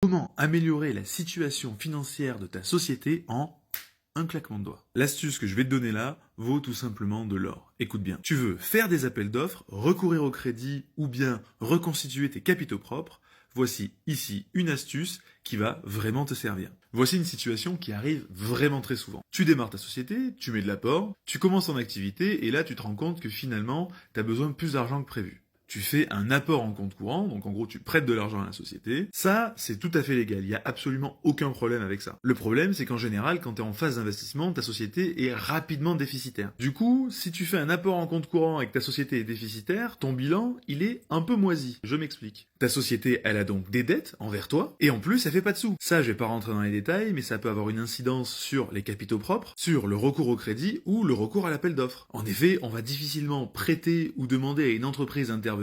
Comment améliorer la situation financière de ta société en un claquement de doigts? L'astuce que je vais te donner là vaut tout simplement de l'or. Écoute bien. Tu veux faire des appels d'offres, recourir au crédit ou bien reconstituer tes capitaux propres? Voici ici une astuce qui va vraiment te servir. Voici une situation qui arrive vraiment très souvent. Tu démarres ta société, tu mets de l'apport, tu commences en activité et là tu te rends compte que finalement tu as besoin de plus d'argent que prévu. Tu fais un apport en compte courant, donc en gros tu prêtes de l'argent à la société. Ça, c'est tout à fait légal, il n'y a absolument aucun problème avec ça. Le problème, c'est qu'en général, quand tu es en phase d'investissement, ta société est rapidement déficitaire. Du coup, si tu fais un apport en compte courant et que ta société est déficitaire, ton bilan, il est un peu moisi. Je m'explique. Ta société, elle a donc des dettes envers toi, et en plus, elle fait pas de sous. Ça, je vais pas rentrer dans les détails, mais ça peut avoir une incidence sur les capitaux propres, sur le recours au crédit ou le recours à l'appel d'offres. En effet, on va difficilement prêter ou demander à une entreprise d'intervenir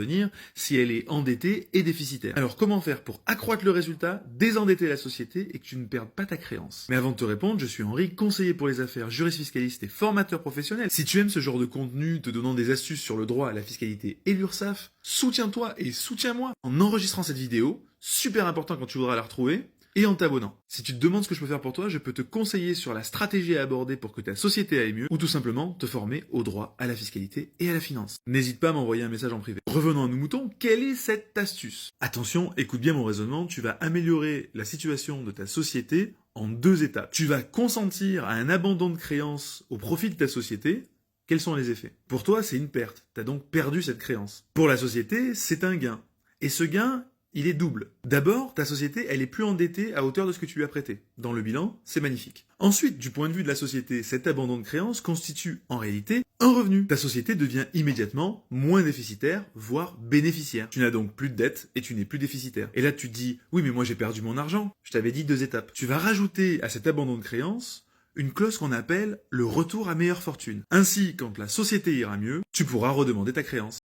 si elle est endettée et déficitaire. Alors comment faire pour accroître le résultat, désendetter la société et que tu ne perdes pas ta créance? Mais avant de te répondre, je suis Henri, conseiller pour les affaires, juriste fiscaliste et formateur professionnel. Si tu aimes ce genre de contenu te donnant des astuces sur le droit, la fiscalité et l'URSSAF, soutiens-toi et soutiens-moi en enregistrant cette vidéo, super important quand tu voudras la retrouver, et en t'abonnant. Si tu te demandes ce que je peux faire pour toi, je peux te conseiller sur la stratégie à aborder pour que ta société aille mieux, ou tout simplement te former au droit, à la fiscalité et à la finance. N'hésite pas à m'envoyer un message en privé. Revenons à nos moutons, quelle est cette astuce? Attention, écoute bien mon raisonnement, tu vas améliorer la situation de ta société en 2 étapes. Tu vas consentir à un abandon de créance au profit de ta société. Quels sont les effets? Pour toi, c'est une perte. Tu as donc perdu cette créance. Pour la société, c'est un gain. Et ce gain, il est double. D'abord, ta société, elle est plus endettée à hauteur de ce que tu lui as prêté. Dans le bilan, c'est magnifique. Ensuite, du point de vue de la société, cet abandon de créance constitue en réalité un revenu. Ta société devient immédiatement moins déficitaire, voire bénéficiaire. Tu n'as donc plus de dette et tu n'es plus déficitaire. Et là, tu te dis, oui, mais moi j'ai perdu mon argent. Je t'avais dit 2 étapes. Tu vas rajouter à cet abandon de créance une clause qu'on appelle le retour à meilleure fortune. Ainsi, quand la société ira mieux, tu pourras redemander ta créance.